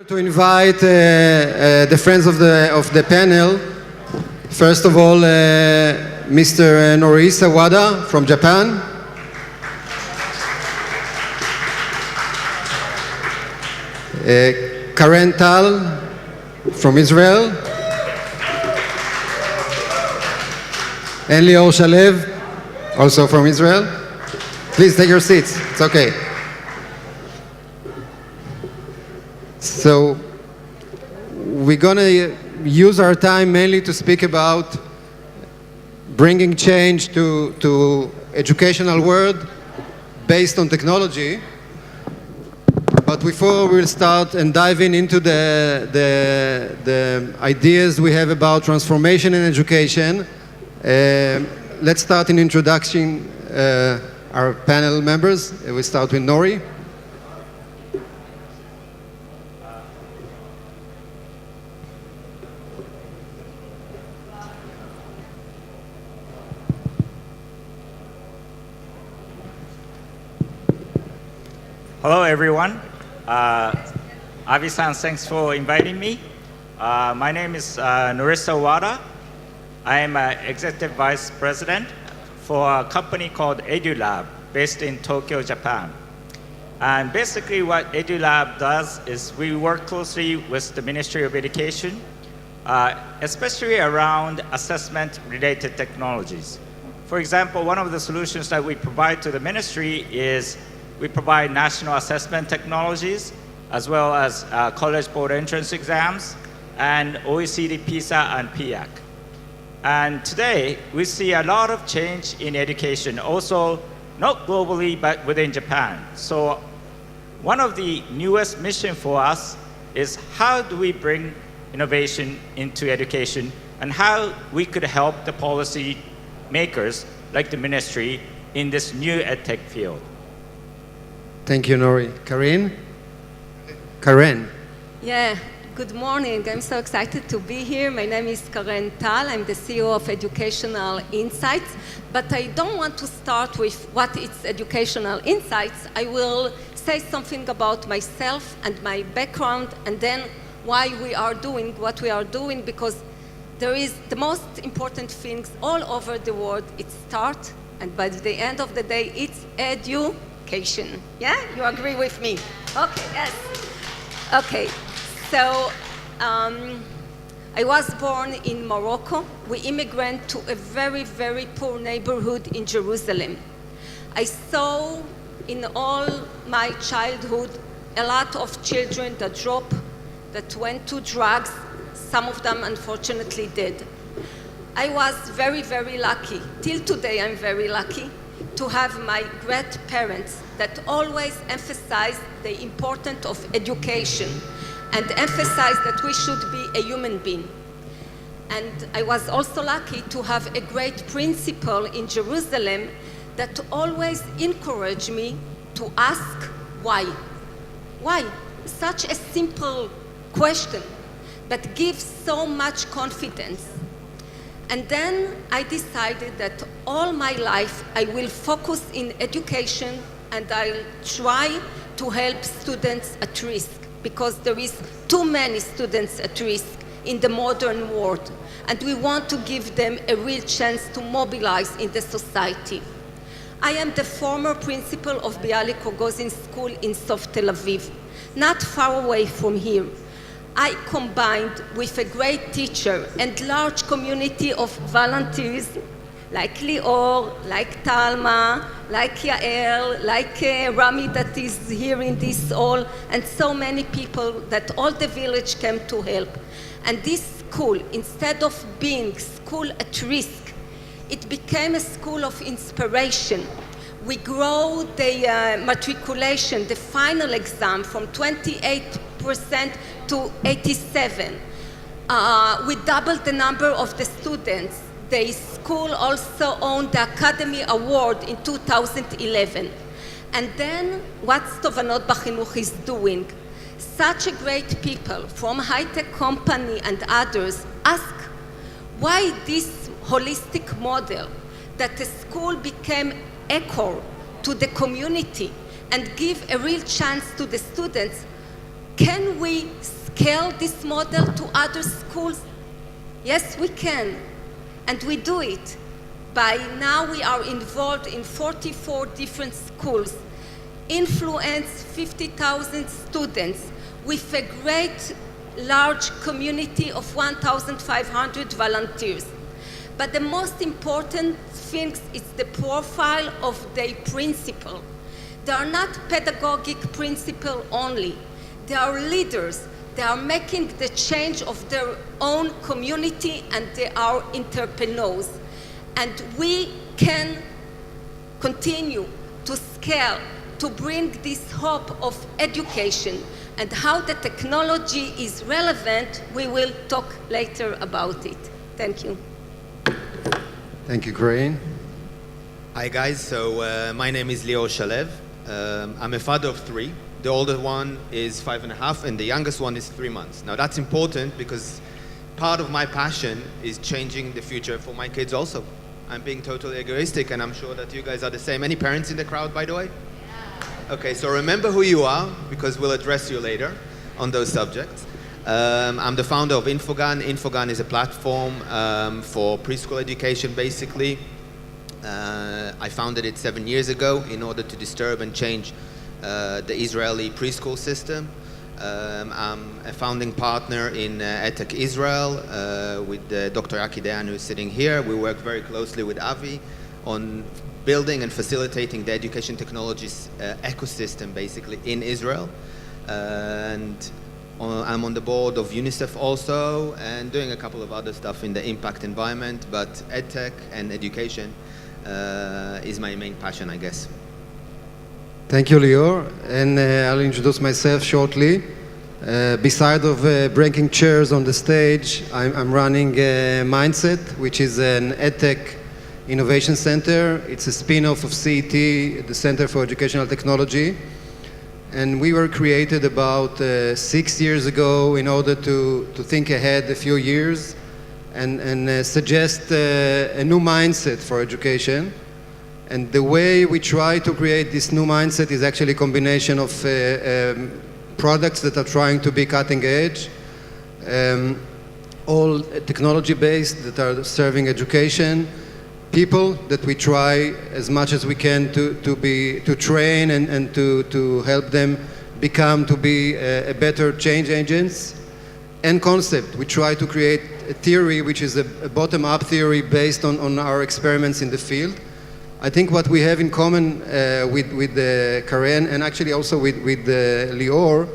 To invite the friends of the panel. First of all, Mr. Norisa Wada from Japan. Karen Tal from Israel. And Lior Shalev, also from Israel. Please take your seats. It's okay. So we're going to use our time mainly to speak about bringing change to educational world based on technology. But before we'll start and dive into the ideas we have about transformation in education, let's start in introducing our panel members. We start with Nori. Hello, everyone. Aviv-san, thanks for inviting me. My name is Norisa Wada. I am Executive Vice President for a company called EduLab, based in Tokyo, Japan. And basically what EduLab does is we work closely with the Ministry of Education, especially around assessment-related technologies. For example, one of the solutions that we provide to the ministry is we provide national assessment technologies, as well as college board entrance exams, and OECD PISA and PIAC. And today, we see a lot of change in education, also not globally, but within Japan. So one of the newest missions for us is how do we bring innovation into education, and how we could help the policy makers, like the ministry, in this new EdTech field. Thank you, Nori. Karen. Yeah, good morning. I'm so excited to be here. My name is Karen Tal. I'm the CEO of Educational Insights. But I don't want to start with what is Educational Insights. I will say something about myself and my background, and then why we are doing what we are doing, because there is the most important things all over the world. It starts, and by the end of the day, it's education. Yeah, you agree with me? Okay, yes. Okay, so I was born in Morocco. We immigrated to a very, very poor neighborhood in Jerusalem. I saw in all my childhood a lot of children that went to drugs. Some of them, unfortunately, did. I was very, very lucky. Till today, I'm very lucky to have my great parents that always emphasized the importance of education and emphasized that we should be a human being. And I was also lucky to have a great principal in Jerusalem that always encouraged me to ask why. Why? Such a simple question, but gives so much confidence. And then I decided that all my life I will focus in education, and I'll try to help students at risk, because there is too many students at risk in the modern world, and we want to give them a real chance to mobilize in the society. I am the former principal of Bialik Rogozin School in South Tel Aviv, not far away from here. I combined with a great teacher and large community of volunteers like Lior, like Talma, like Yael, like Rami that is here in this hall, and so many people that all the village came to help. And this school, instead of being school at risk, it became a school of inspiration. We grow the matriculation, the final exam, from 28% to 87. We doubled the number of the students. The school also won the Academy Award in 2011. And then what Tovanot B'Chinuch is doing, such a great people from high-tech company and others ask why this holistic model that the school became echo to the community and give a real chance to the students. Can we scale this model to other schools? Yes, we can, and we do it. By now, we are involved in 44 different schools, influence 50,000 students with a great large community of 1,500 volunteers. But the most important thing is the profile of the principal. They are not pedagogic principal only. They are leaders. They are making the change of their own community, and they are entrepreneurs. And we can continue to scale, to bring this hope of education, and how the technology is relevant. We will talk later about it. Thank you. Thank you, Corinne. Hi guys, so my name is Lior Shalev. I'm a father of three. The older one is 5.5 and the youngest one is 3 months. Now that's important because part of my passion is changing the future for my kids also. I'm being totally egoistic and I'm sure that you guys are the same. Any parents in the crowd, by the way? Yeah. Okay, so remember who you are because we'll address you later on those subjects. I'm the founder of Infogun. Infogun is a platform for preschool education, basically. I founded it 7 years ago in order to disturb and change the Israeli preschool system. I'm a founding partner in EdTech Israel with Dr. Aki Dayan, who is sitting here. We work very closely with Aviv on building and facilitating the education technologies ecosystem, basically, in Israel. And I'm on the board of UNICEF also, and doing a couple of other stuff in the impact environment, but EdTech and education is my main passion, I guess. Thank you, Lior, and I'll introduce myself shortly. Beside of breaking chairs on the stage, I'm running Mindset, which is an EdTech innovation center. It's a spin-off of CET, the Center for Educational Technology. And we were created about 6 years ago in order to think ahead a few years and suggest a new mindset for education. And the way we try to create this new mindset is actually a combination of products that are trying to be cutting edge, all technology-based that are serving education, people that we try as much as we can to train and to help them become to be a better change agents, and concept. We try to create a theory which is a bottom-up theory based on our experiments in the field. I think what we have in common with Karen and actually also with Lior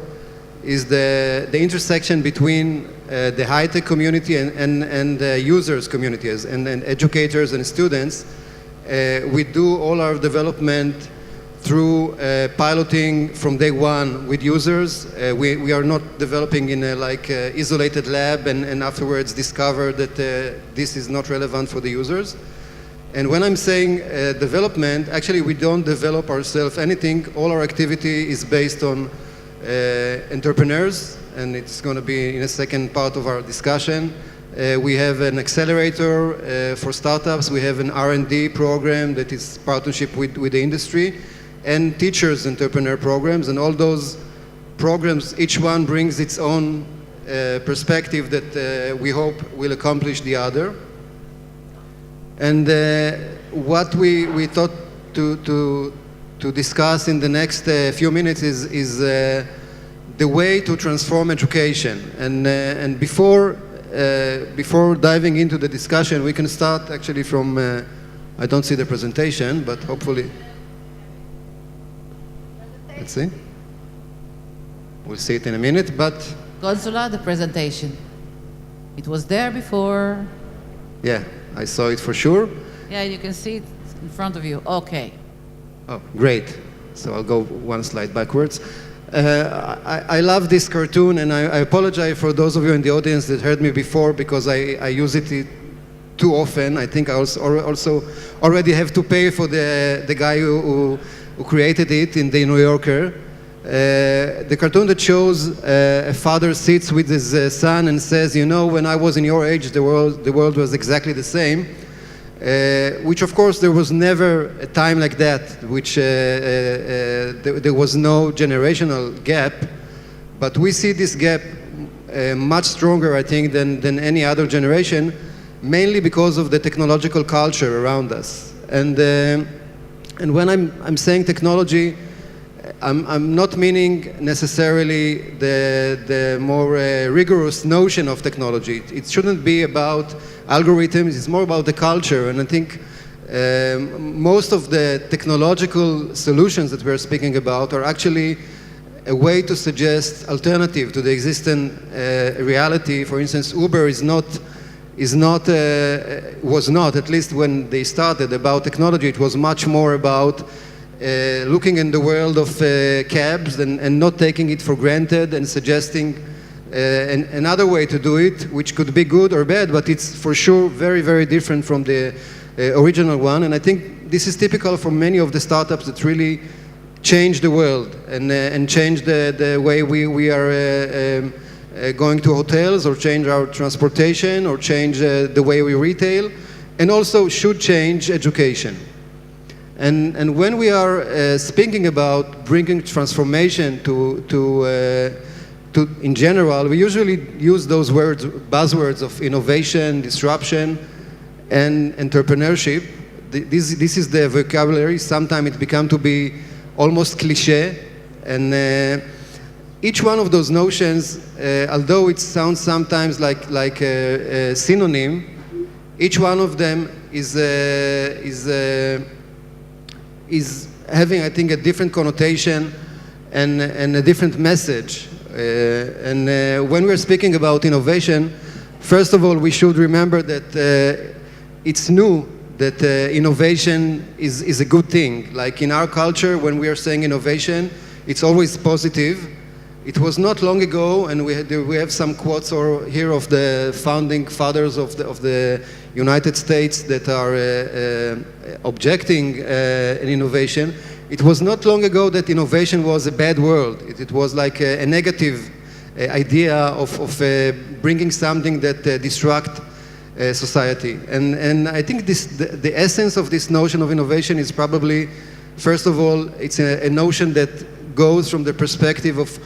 is the intersection between the high-tech community and users communities and educators and students. We do all our development through piloting from day one with users. We are not developing in a isolated lab and afterwards discover that this is not relevant for the users. And when I'm saying development, actually we don't develop ourselves anything. All our activity is based on entrepreneurs, and it's going to be in a second part of our discussion. We have an accelerator for startups. We have an R&D program that is partnership with the industry, and teachers entrepreneur programs. And all those programs, each one brings its own perspective that we hope will accomplish the other. And what we thought to discuss in the next few minutes is the way to transform education. And before diving into the discussion, we can start actually from, I don't see the presentation, but hopefully, let's see. We'll see it in a minute, but. Gonzula, the presentation. It was there before. Yeah, I saw it for sure. Yeah, you can see it in front of you. Okay. Oh, great. So I'll go one slide backwards. I love this cartoon, and I apologize for those of you in the audience that heard me before because I use it too often. I think I also already have to pay for the guy who created it in the New Yorker. The cartoon that shows a father sits with his son and says, you know, when I was in your age, the world was exactly the same. Which, of course, there was never a time like that, which there was no generational gap. But we see this gap much stronger, I think, than any other generation, mainly because of the technological culture around us. And when I'm saying technology, I'm not meaning necessarily the more rigorous notion of technology. It shouldn't be about algorithms, it's more about the culture. And I think most of the technological solutions that we're speaking about are actually a way to suggest alternative to the existing reality. For instance, Uber was not, at least when they started, about technology. It was much more about looking in the world of cabs and not taking it for granted and suggesting another way to do it, which could be good or bad, but it's for sure very, very different from the original one. And I think this is typical for many of the startups that really change the world and change the way we are going to hotels, or change our transportation, or change the way we retail, and also should change education. And when we are speaking about bringing transformation to in general, we usually use those buzzwords of innovation, disruption, and entrepreneurship. This is the vocabulary. Sometimes it becomes to be almost cliche, and each one of those notions, although it sounds sometimes like a synonym, each one of them is having, I think, a different connotation and a different message. When we're speaking about innovation, first of all, we should remember that it's new, that innovation is a good thing. Like in our culture, when we are saying innovation, it's always positive. It was not long ago, and we have some quotes here of the founding fathers of the United States that are objecting an innovation. It was not long ago that innovation was a bad word. It was like a negative idea of bringing something that disrupt society. And I think the essence of this notion of innovation is probably, first of all, it's a notion that goes from the perspective of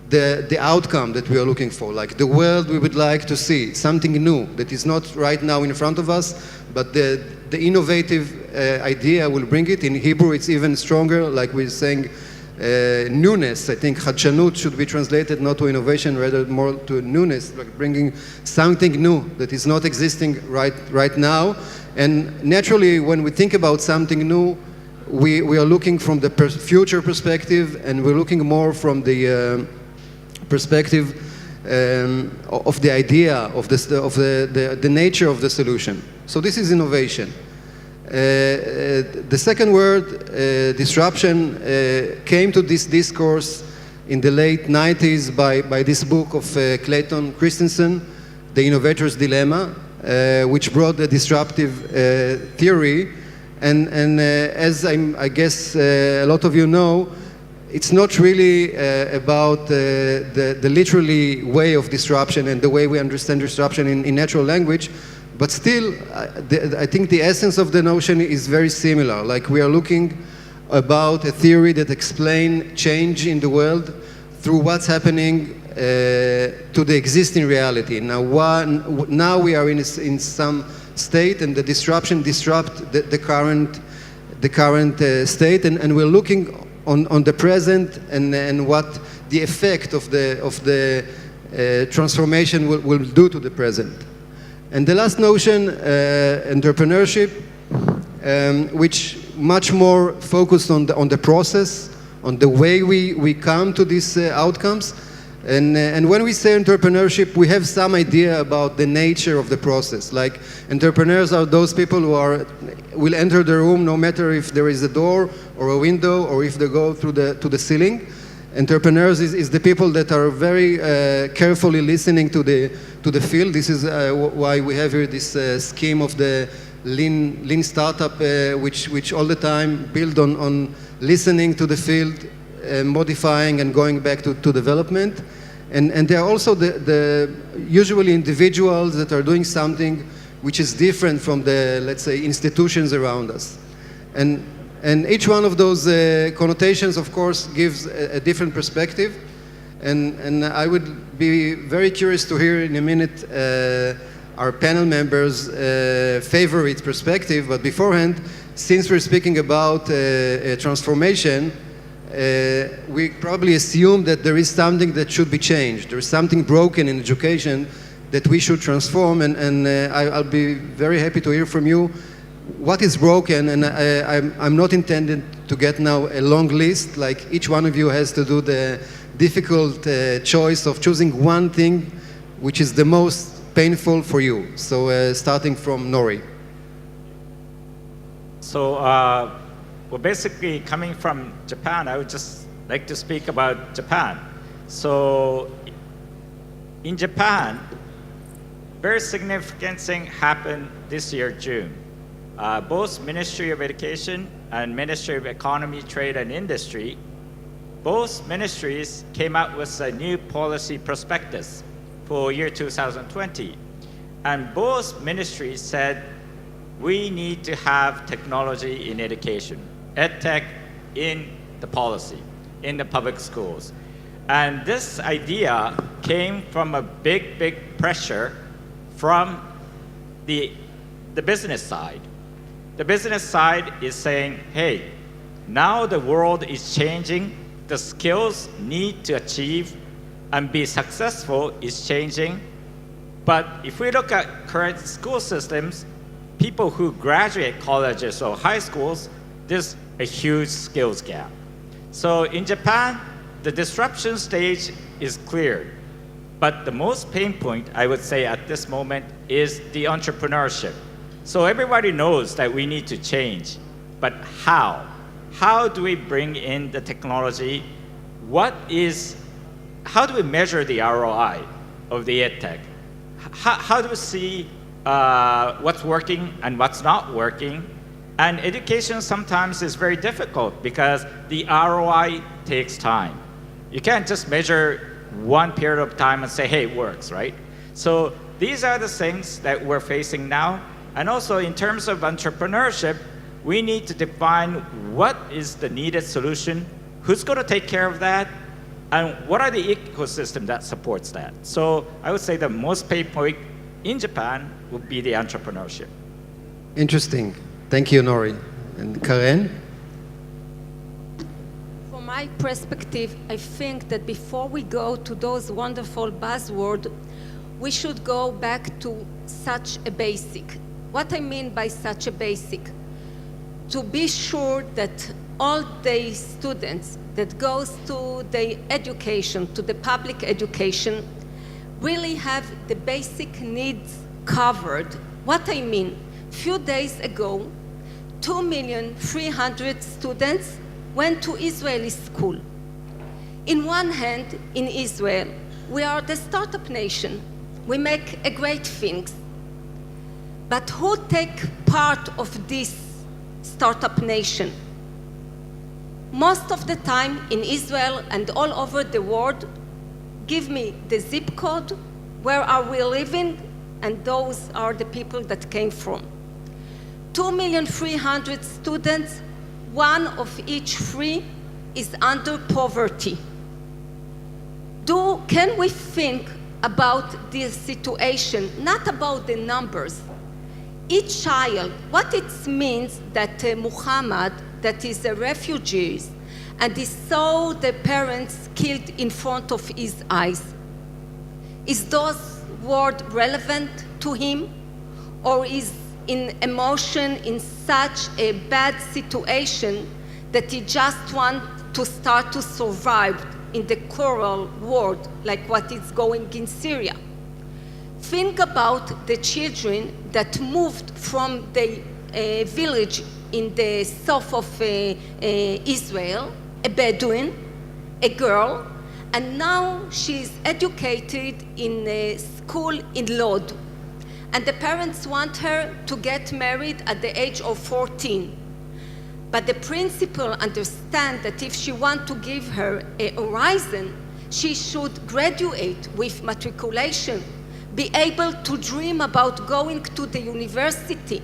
the outcome that we are looking for, like the world we would like to see, something new that is not right now in front of us, but the innovative idea will bring it. In Hebrew, it's even stronger, like we're saying newness. I think chadshanut should be translated not to innovation, rather more to newness, like bringing something new that is not existing right now. And naturally, when we think about something new, we are looking from the future perspective, and we're looking more from the perspective of the idea of the nature of the solution. So this is innovation. The second word, disruption, came to this discourse in the late 90s by this book of Clayton Christensen, The Innovator's Dilemma, which brought the disruptive theory. And as I guess a lot of you know, it's not really about the literally way of disruption and the way we understand disruption in natural language, but still, I think the essence of the notion is very similar. Like we are looking about a theory that explains change in the world through what's happening to the existing reality. Now we are in some state, and the disruption disrupt the current state, and we're looking on the present and what the effect of the transformation will do to the present. And the last notion, entrepreneurship, which much more focused on the process, on the way we come to these outcomes. And when we say entrepreneurship, we have some idea about the nature of the process. Like entrepreneurs are those people who will enter the room no matter if there is a door or a window or if they go to the ceiling. Entrepreneurs is the people that are very carefully listening to the field. This is why we have here this scheme of the lean startup, which all the time build on listening to the field, modifying and going back to development. And there are also the usually individuals that are doing something which is different from the, let's say, institutions around us. And each one of those connotations, of course, gives a different perspective. And I would be very curious to hear in a minute our panel members' favorite perspective. But beforehand, since we're speaking about transformation, we probably assume that there is something that should be changed. There is something broken in education that we should transform, and I'll be very happy to hear from you what is broken. And I'm not intended to get now a long list, like each one of you has to do the difficult choice of choosing one thing which is the most painful for you. So starting from Nori. So, well, basically coming from Japan, I would just like to speak about Japan. So, in Japan, very significant thing happened this year, June. Both Ministry of Education and Ministry of Economy, Trade and Industry, both ministries came out with a new policy prospectus for year 2020. And both ministries said, we need to have technology in education, EdTech in the policy, in the public schools. And this idea came from a big pressure from the business side. The business side is saying, hey, now the world is changing, the skills need to achieve and be successful is changing. But if we look at current school systems, people who graduate colleges or high schools, there's a huge skills gap. So in Japan, the disruption stage is cleared. But the most pain point, I would say at this moment, is the entrepreneurship. So everybody knows that we need to change, but how? How do we bring in the technology? How do we measure the ROI of the EdTech? How do we see what's working and what's not working? And education sometimes is very difficult because the ROI takes time. You can't just measure one period of time and say, hey, it works, right? So these are the things that we're facing now. And also in terms of entrepreneurship, we need to define what is the needed solution, who's going to take care of that, and what are the ecosystem that supports that. So I would say the most pain point in Japan would be the entrepreneurship. Interesting. Thank you, Nori. And Karen? From my perspective, I think that before we go to those wonderful buzzwords, we should go back to such a basic. What I mean by such a basic? To be sure that all the students that goes to the education, to the public education, really have the basic needs covered. What I mean, few days ago, 2,300,000 students went to Israeli school. In one hand, in Israel, we are the startup nation. We make a great things. But who take part of this startup nation? Most of the time in Israel and all over the world, give me the zip code, where are we living, and those are the people that came from. 2,300,000 students, one of each three is under poverty. Can we think about this situation, not about the numbers? Each child, what it means that Muhammad, that is a refugee, and he saw the parents killed in front of his eyes. Is those words relevant to him? Or is in emotion in such a bad situation that he just wants to start to survive in the cruel world like what is going in Syria? Think about the children that moved from the village in the south of Israel, a Bedouin, a girl, and now she's educated in a school in Lod. And the parents want her to get married at the age of 14. But the principal understands that if she wants to give her a horizon, she should graduate with matriculation, be able to dream about going to the university.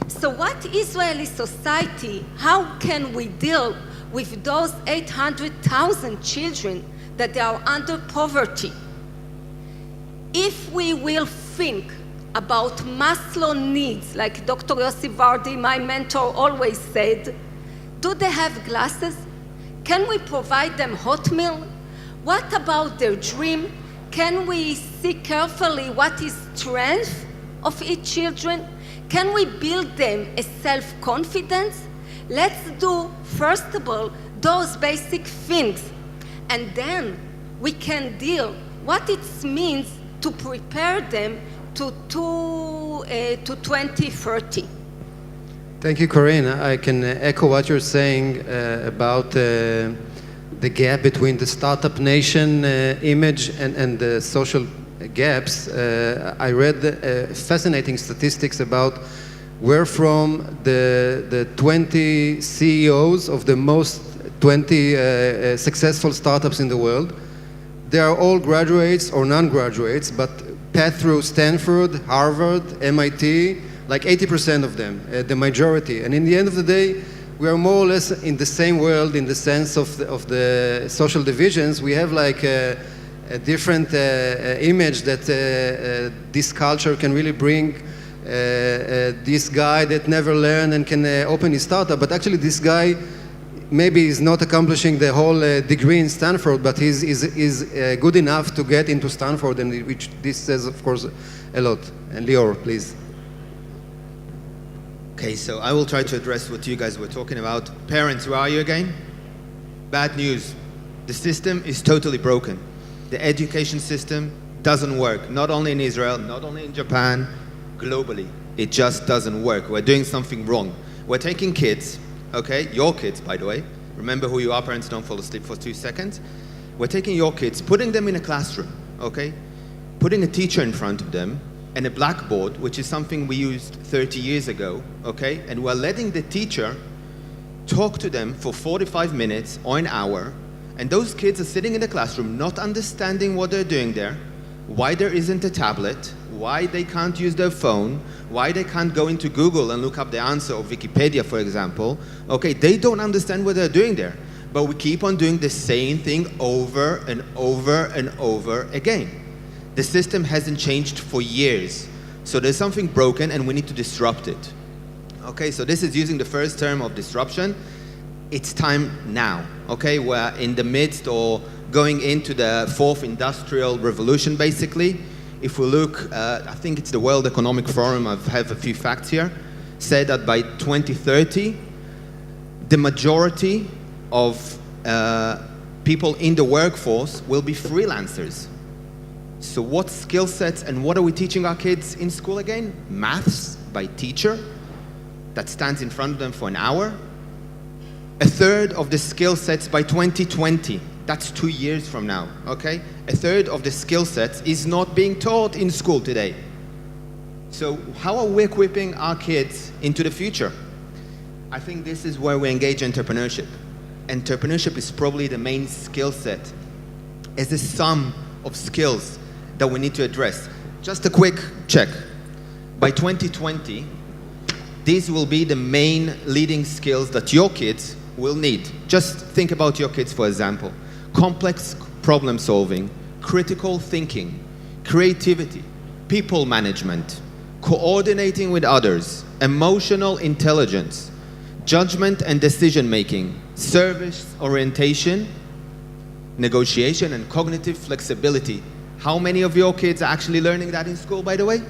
So what Israeli society, how can we deal with those 800,000 children that they are under poverty. If we will think about Maslow's needs, like Dr. Yossi Vardi, my mentor, always said, do they have glasses? Can we provide them hot meal? What about their dream? Can we see carefully what is strength of each children? Can we build them a self-confidence? Let's do, first of all, those basic things. And then we can deal what it means to prepare them to 2030. Thank you, Corinne. I can echo what you're saying about the gap between the startup nation image and the social gaps. I read fascinating statistics about where from the 20 CEOs of the most 20 successful startups in the world. They are all graduates or non-graduates, but passed through Stanford, Harvard, MIT, like 80% of them, the majority. And in the end of the day, we are more or less in the same world in the sense of the social divisions. We have like a different image that this culture can really bring this guy that never learned and can open his startup. But actually this guy maybe is not accomplishing the whole degree in Stanford, but he's good enough to get into Stanford, and which this says, of course, a lot. And Lior, please. Okay, so I will try to address what you guys were talking about. Parents, where are you again? Bad news. The system is totally broken. The education system doesn't work, not only in Israel, not only in Japan, globally. It just doesn't work. We're doing something wrong. We're taking kids, okay, your kids, by the way. Remember who you are, parents, don't fall asleep for 2 seconds. We're taking your kids, putting them in a classroom, okay? Putting a teacher in front of them and a blackboard, which is something we used 30 years ago, okay? And we're letting the teacher talk to them for 45 minutes or an hour, and those kids are sitting in the classroom not understanding what they're doing there, why there isn't a tablet, why they can't use their phone, why they can't go into Google and look up the answer, or Wikipedia, for example. Okay, they don't understand what they're doing there. But we keep on doing the same thing over and over and over again. The system hasn't changed for years. So there's something broken and we need to disrupt it. Okay, so this is using the first term of disruption. It's time now. Okay, we're in the midst or going into the fourth industrial revolution, basically. If we look, I think it's the World Economic Forum, I have a few facts here, said that by 2030, the majority of people in the workforce will be freelancers. So what skill sets and what are we teaching our kids in school again? Maths by teacher that stands in front of them for an hour. A third of the skill sets by 2020. That's 2 years from now, okay? A third of the skill sets is not being taught in school today. So how are we equipping our kids into the future? I think this is where we engage entrepreneurship. Entrepreneurship is probably the main skill set as a sum of skills that we need to address. Just a quick check. By 2020, these will be the main leading skills that your kids will need. Just think about your kids, for example. Complex problem solving, critical thinking, creativity, people management, coordinating with others, emotional intelligence, judgment and decision making, service orientation, negotiation, and cognitive flexibility. How many of your kids are actually learning that in school, by the way?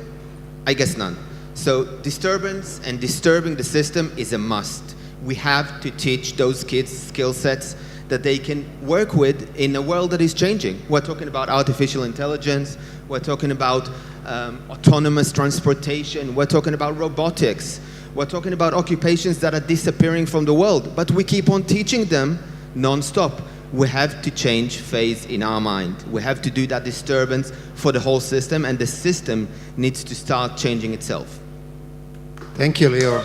I guess none. So disturbance and disturbing the system is a must. We have to teach those kids skill sets that they can work with in a world that is changing. We're talking about artificial intelligence, we're talking about autonomous transportation, we're talking about robotics, we're talking about occupations that are disappearing from the world, but we keep on teaching them non-stop. We have to change phase in our mind. We have to do that disturbance for the whole system, and the system needs to start changing itself. Thank you, Lior.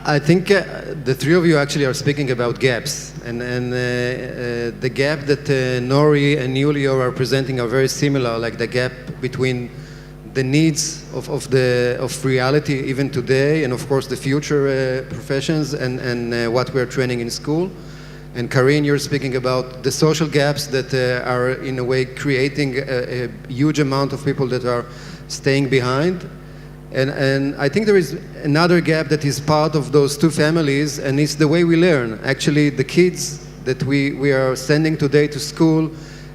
I think the three of you actually are speaking about gaps, and the gap that Nori and you, Lior, are presenting are very similar, like the gap between the needs of reality even today, and of course the future professions and what we're training in school. And Karine, you're speaking about the social gaps that are in a way creating a huge amount of people that are staying behind. And I think there is another gap that is part of those two families, and it's the way we learn. Actually, the kids that we are sending today to school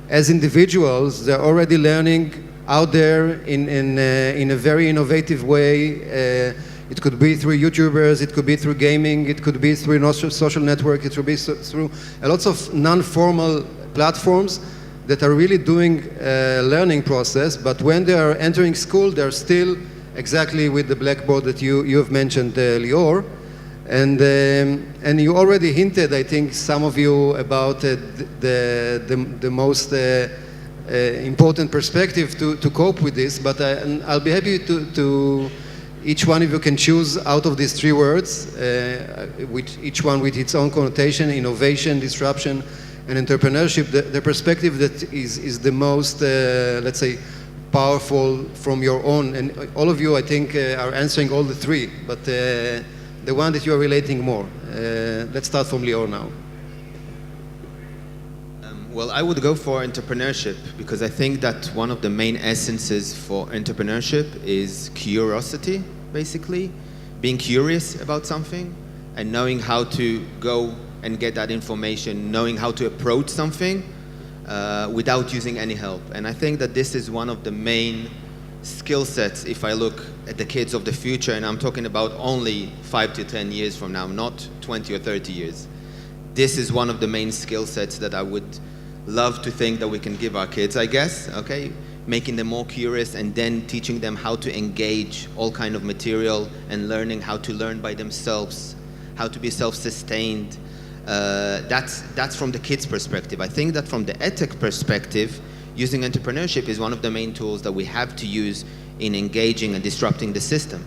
as individuals, they're already learning out there in a very innovative way. It could be through YouTubers, it could be through gaming, it could be through social network, it could be through lots of non-formal platforms that are really doing a learning process, but when they are entering school, they're still exactly with the blackboard that you have mentioned, Lior. And you already hinted, I think, some of you about the most important perspective to cope with this, but I'll be happy to each one of you can choose out of these three words, each one with its own connotation: innovation, disruption, and entrepreneurship. The perspective that is the most, let's say, powerful from your own. And all of you, I think, are answering all the three, but the one that you are relating more. Let's start from Lior now. Well, I would go for entrepreneurship because I think that one of the main essences for entrepreneurship is curiosity, basically. Being curious about something and knowing how to go and get that information, knowing how to approach something without using any help. And I think that this is one of the main skill sets if I look at the kids of the future, and I'm talking about only 5 to 10 years from now, not 20 or 30 years. This is one of the main skill sets that I would love to think that we can give our kids, I guess, okay? Making them more curious and then teaching them how to engage all kind of material and learning how to learn by themselves, how to be self-sustained. That's from the kids' perspective. I think that from the EdTech perspective, using entrepreneurship is one of the main tools that we have to use in engaging and disrupting the system.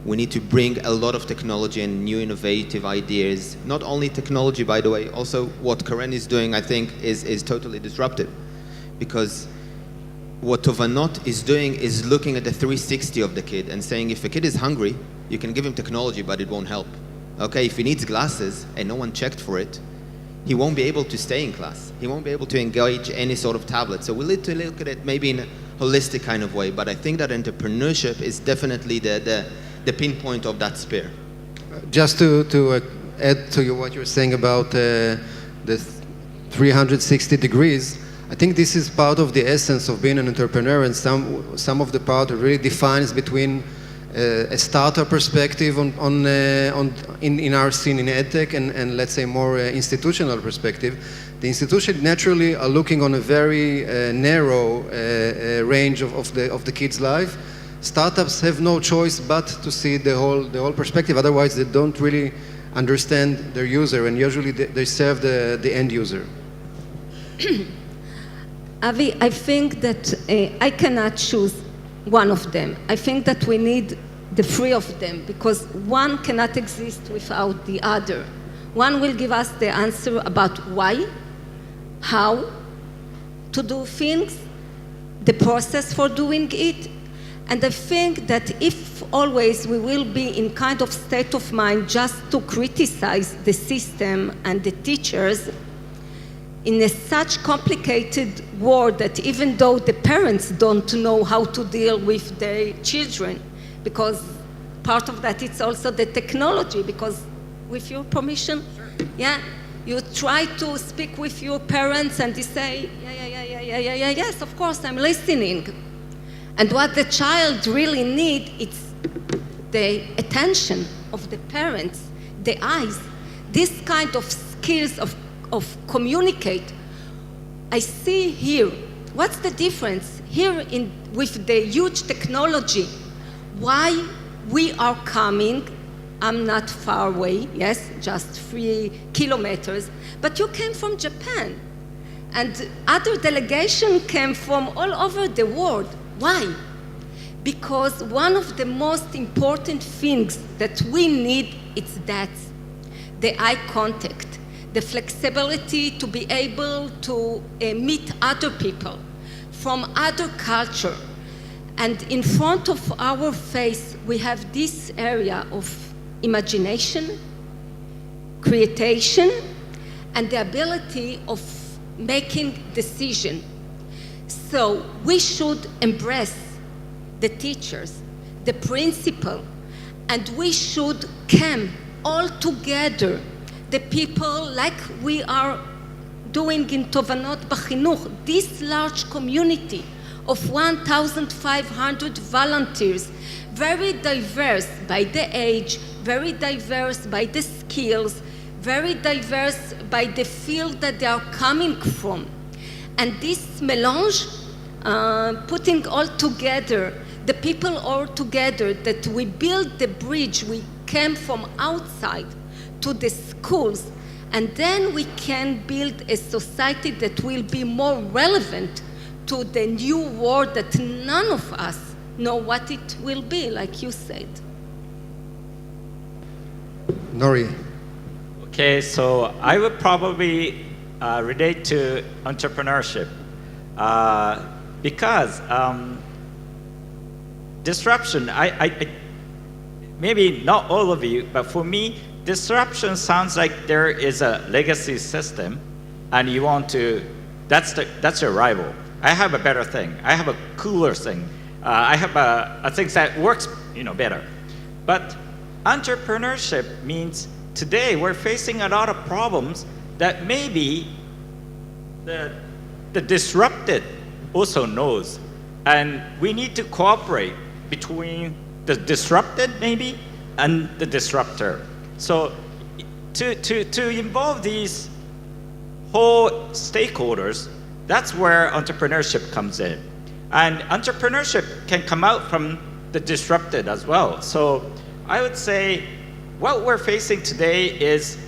We need to bring a lot of technology and new innovative ideas. Not only technology, by the way, also what Karen is doing, I think, is totally disruptive. Because what Tovanot is doing is looking at the 360 of the kid and saying, if a kid is hungry, you can give him technology, but it won't help. Okay, if he needs glasses and no one checked for it, he won't be able to stay in class. He won't be able to engage any sort of tablet. So we need to look at it maybe in a holistic kind of way, but I think that entrepreneurship is definitely the pinpoint of that spear. Just to add to what you're saying about the 360 degrees, I think this is part of the essence of being an entrepreneur, and some of the part that really defines between a startup perspective in our scene in EdTech and let's say more institutional perspective. The institutions naturally are looking on a very narrow range of the kid's life. Startups have no choice but to see the whole perspective. Otherwise, they don't really understand their user, and usually they serve the end user. Avi, I think that I cannot choose one of them. I think that we need the three of them because one cannot exist without the other. One will give us the answer about why, how to do things, the process for doing it. And I think that if always we will be in kind of state of mind just to criticize the system and the teachers in a such complicated world that even though the parents don't know how to deal with their children, because part of that it's also the technology, because with your permission, yeah, you try to speak with your parents and they say, yes, of course, I'm listening. And what the child really needs is the attention of the parents, the eyes, this kind of skills of communicate. I see here, what's the difference here with the huge technology? Why we are coming, I'm not far away, yes, just 3 kilometers, but you came from Japan. And other delegation came from all over the world. Why? Because one of the most important things that we need is that the eye contact, the flexibility to be able to meet other people from other culture. And in front of our face, we have this area of imagination, creation, and the ability of making decision. So we should embrace the teachers, the principal, and we should come all together, the people like we are doing in Tovanot B'Chinuch, this large community of 1,500 volunteers, very diverse by the age, very diverse by the skills, very diverse by the field that they are coming from. And this melange, putting all together, the people all together, that we build the bridge, we came from outside to the schools, and then we can build a society that will be more relevant to the new world that none of us know what it will be, like you said. Nori. Okay, so I would probably relate to entrepreneurship because disruption, maybe not all of you, but for me, disruption sounds like there is a legacy system and you want to, that's your rival. I have a better thing. I have a cooler thing. I have a thing that works, better. But entrepreneurship means today we're facing a lot of problems that maybe the disrupted also knows. And we need to cooperate between the disrupted maybe and the disruptor. So to involve these whole stakeholders, that's where entrepreneurship comes in. And entrepreneurship can come out from the disrupted as well. So I would say what we're facing today is,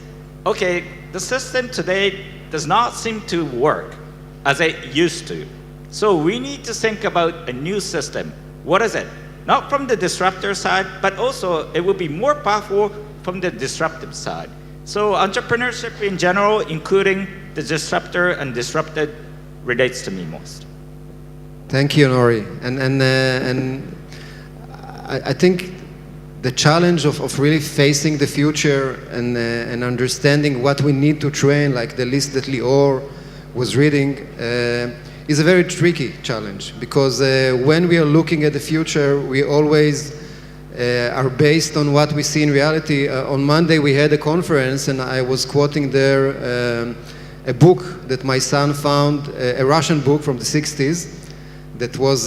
okay, the system today does not seem to work as it used to. So we need to think about a new system. What is it? Not from the disruptor side, but also it will be more powerful from the disruptive side. So entrepreneurship in general, including the disruptor and disrupted, relates to me most. Thank you, Nori. And I think the challenge of really facing the future and understanding what we need to train, like the list that Lior was reading, is a very tricky challenge, because when we are looking at the future, we always are based on what we see in reality. On Monday we had a conference and I was quoting there a book that my son found, a Russian book from the 60s, that was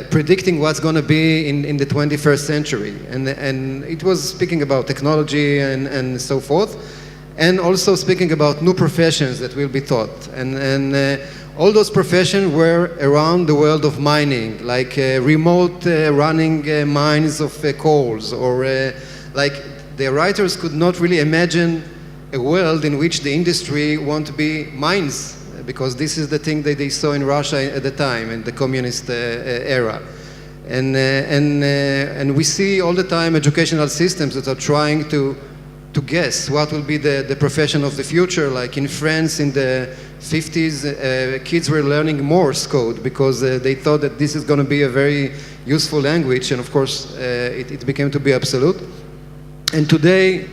predicting what's going to be in the 21st century. And it was speaking about technology and so forth, and also speaking about new professions that will be taught. And all those professions were around the world of mining, like remote running mines of coals, or like the writers could not really imagine a world in which the industry want to be mines, because this is the thing that they saw in Russia at the time, in the communist era. And we see all the time educational systems that are trying to guess what will be the profession of the future. Like in France in the 50s, kids were learning Morse code because they thought that this is going to be a very useful language, and of course it became to be absolute. And today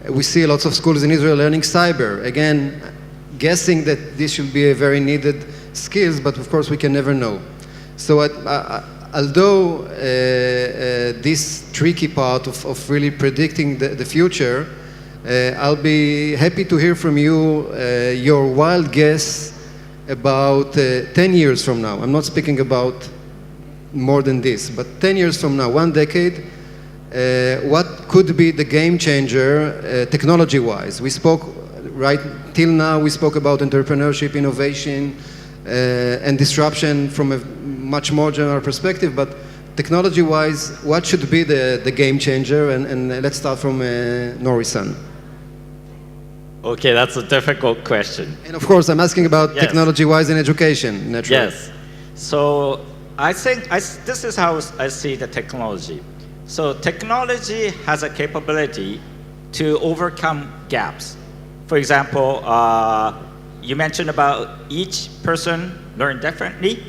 we see lots of schools in Israel learning cyber, again guessing that this should be a very needed skills, but of course we can never know. So although this tricky part of really predicting the future, I'll be happy to hear from you your wild guess about 10 years from now. I'm not speaking about more than this, but 10 years from now, 1 decade, what could be the game changer technology-wise? We spoke, right till now, we spoke about entrepreneurship, innovation, and disruption from a much more general perspective, but technology-wise, what should be the game changer? And let's start from Nori-san. Okay, that's a difficult question. And of course, I'm asking about Yes. technology-wise in education, naturally. Yes. So I think this is how I see the technology. So technology has a capability to overcome gaps. For example, you mentioned about each person learn differently,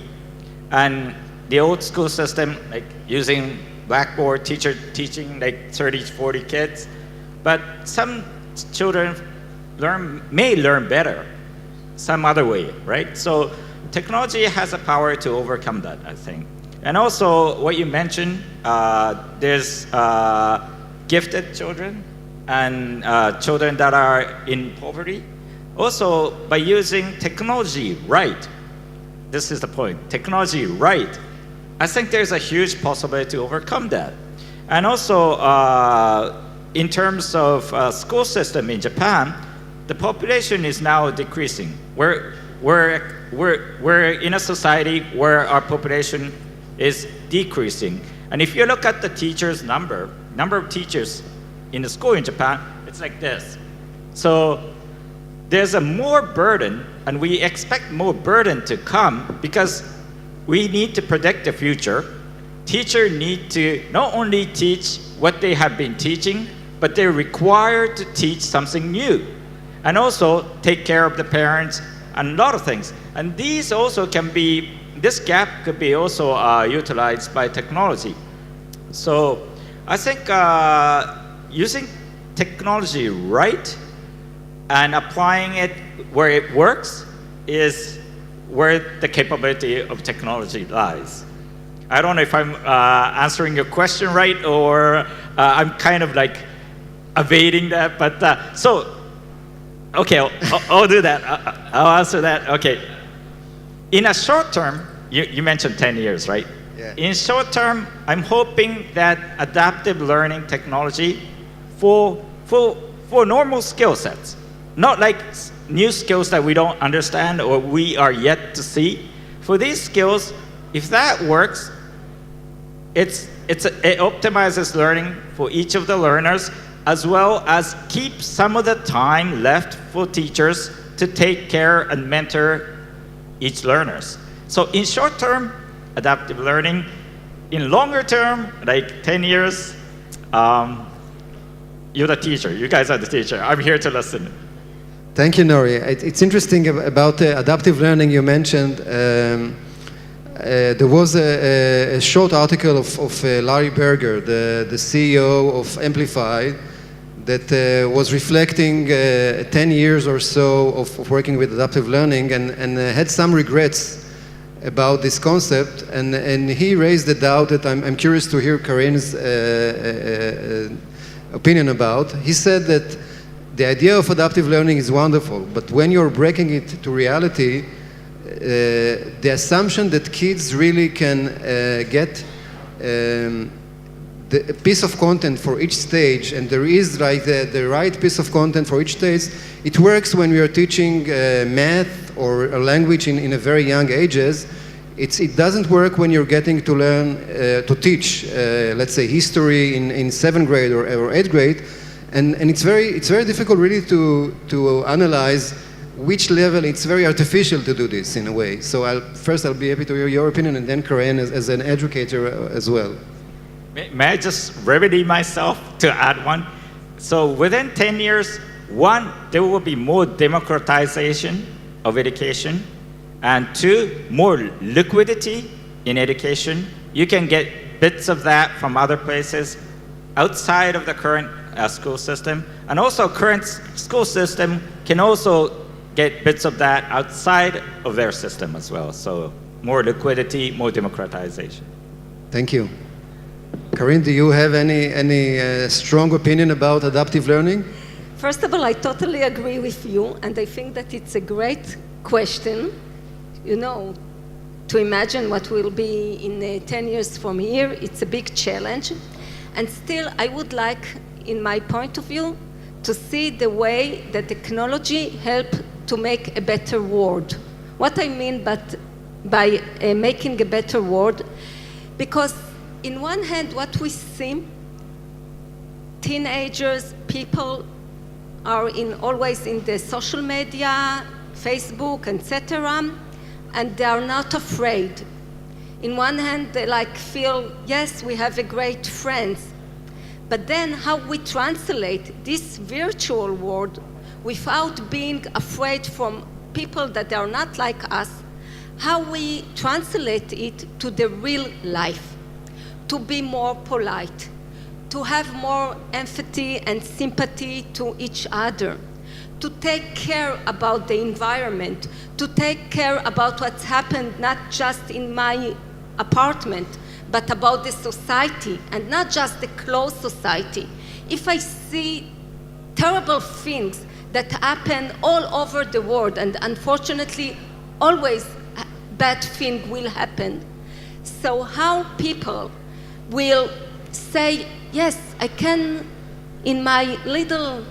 and the old school system, like using blackboard, teacher teaching like 30, 40 kids. But some children may learn better some other way, right? So technology has a power to overcome that, I think. And also what you mentioned, there's gifted children and children that are in poverty. Also, by using technology right, this is the point, technology right, I think there's a huge possibility to overcome that. And also, in terms of school system in Japan, the population is now decreasing. We're in a society where our population is decreasing. And if you look at the teachers' number of teachers in the school in Japan, it's like this. So there's a more burden, and we expect more burden to come because we need to predict the future. Teachers need to not only teach what they have been teaching, but they're required to teach something new. And also take care of the parents and a lot of things. And these also can be, this gap could be also utilized by technology. So I think using technology right and applying it where it works is where the capability of technology lies. I don't know if I'm answering your question right, or I'm kind of like evading that, but so, okay, I'll do that. I'll answer that. Okay. In a short term, you mentioned 10 years, right? Yeah. In short term, I'm hoping that adaptive learning technology for normal skill sets, not like new skills that we don't understand or we are yet to see. For these skills, if that works, it optimizes learning for each of the learners, as well as keep some of the time left for teachers to take care and mentor each learners. So in short term, adaptive learning. In longer term, like 10 years, you're the teacher. You guys are the teacher. I'm here to listen. Thank you, Nori. It's interesting about adaptive learning you mentioned. There was a short article of Larry Berger, the CEO of Amplify, that was reflecting 10 years or so of working with adaptive learning and had some regrets about this concept. And he raised the doubt that I'm curious to hear Karen's opinion about. He said that the idea of adaptive learning is wonderful, but when you're breaking it to reality, the assumption that kids really can get the piece of content for each stage, and there is like the right piece of content for each stage, it works when we are teaching math or a language in a very young ages. It doesn't work when you're getting to learn to teach, let's say, history in 7th grade or 8th grade, and it's very difficult really to analyze which level. It's very artificial to do this in a way. So I'll be happy to hear your opinion, and then Karen as an educator as well. May I just remedy myself to add one? So within 10 years, one, there will be more democratization of education, and two, more liquidity in education. You can get bits of that from other places outside of the current school system, and also current school system can also get bits of that outside of their system as well. So more liquidity, more democratization. Thank you. Karin, do you have any strong opinion about adaptive learning? First of all, I totally agree with you, and I think that it's a great question, you know, to imagine what will be in 10 years from here. It's a big challenge. And still, I would like, in my point of view, to see the way that technology helps to make a better world. What I mean by making a better world, because in one hand, what we see, teenagers, people are always in the social media, Facebook, etc., and they are not afraid. In one hand, they feel, yes, we have a great friends, but then how we translate this virtual world without being afraid from people that are not like us, how we translate it to the real life, to be more polite, to have more empathy and sympathy to each other, to take care about the environment, to take care about what's happened not just in my apartment, but about the society, and not just the close society. If I see terrible things that happen all over the world, and unfortunately, always bad things will happen. So how people will say, yes, I can, in my little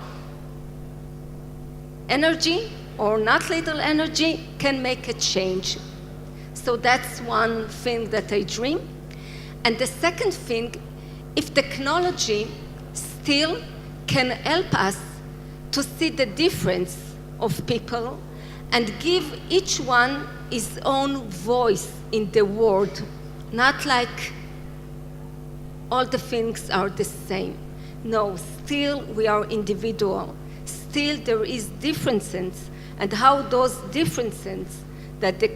energy, or not little energy, can make a change. So that's one thing that I dream. And the second thing, if technology still can help us to see the difference of people and give each one his own voice in the world, not like all the things are the same. No, still we are individual. Still there is differences, and how those differences that the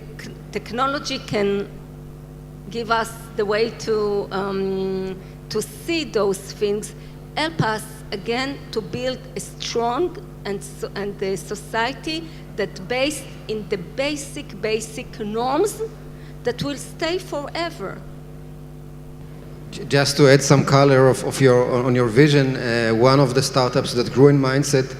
technology can give us the way to see those things, help us again to build a strong and a society that based in the basic norms that will stay forever. Just to add some color on your vision, one of the startups that grew in Mindset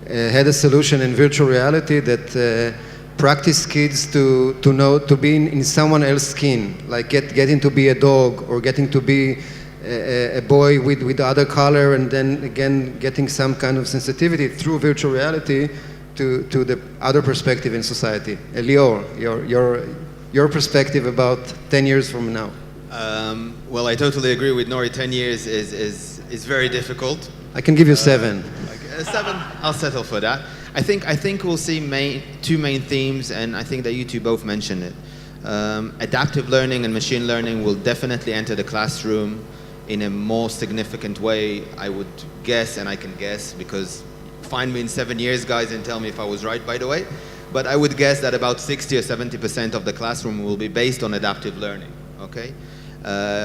had a solution in virtual reality that practice kids to be in someone else's skin, like getting to be a dog or getting to be a boy with other color, and then again getting some kind of sensitivity through virtual reality to the other perspective in society. Lior, your perspective about 10 years from now. Well, I totally agree with Nori. 10 years is very difficult. I can give you 7. 7, I'll settle for that. I think we'll see two main themes, and I think that you two both mentioned it. Adaptive learning and machine learning will definitely enter the classroom in a more significant way, I would guess, and I can guess because find me in 7 years, guys, and tell me if I was right, by the way. But I would guess that about 60 or 70% of the classroom will be based on adaptive learning, okay?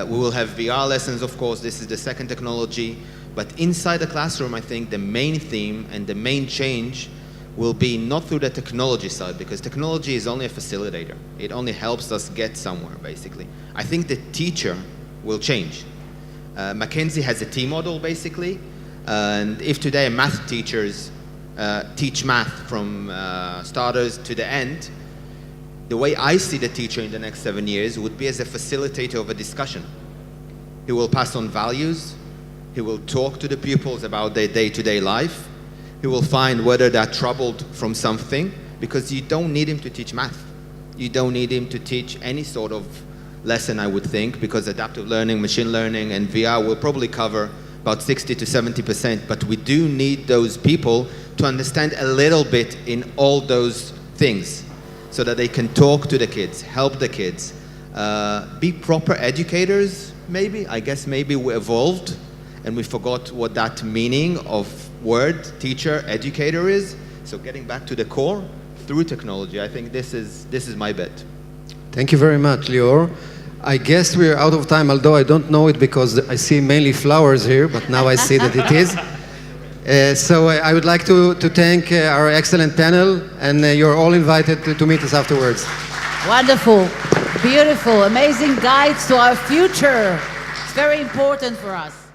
We will have VR lessons, of course. This is the second technology. But inside the classroom, I think the main theme and the main change will be not through the technology side, because technology is only a facilitator. It only helps us get somewhere, basically. I think the teacher will change. McKinsey has a T model, basically. And if today math teachers teach math from starters to the end, the way I see the teacher in the next 7 years would be as a facilitator of a discussion. He will pass on values. He will talk to the pupils about their day-to-day life. He will find whether they're troubled from something, because you don't need him to teach math. You don't need him to teach any sort of lesson, I would think, because adaptive learning, machine learning, and VR will probably cover about 60 to 70%, but we do need those people to understand a little bit in all those things so that they can talk to the kids, help the kids, be proper educators, maybe. I guess maybe we evolved and we forgot what that meaning of word, teacher, educator is. So getting back to the core through technology, I think this is my bet. Thank you very much, Lior. I guess we're out of time, although I don't know it because I see mainly flowers here, but now I see that it is. So I would like to thank our excellent panel, and you're all invited to meet us afterwards. Wonderful, beautiful, amazing guides to our future. It's very important for us.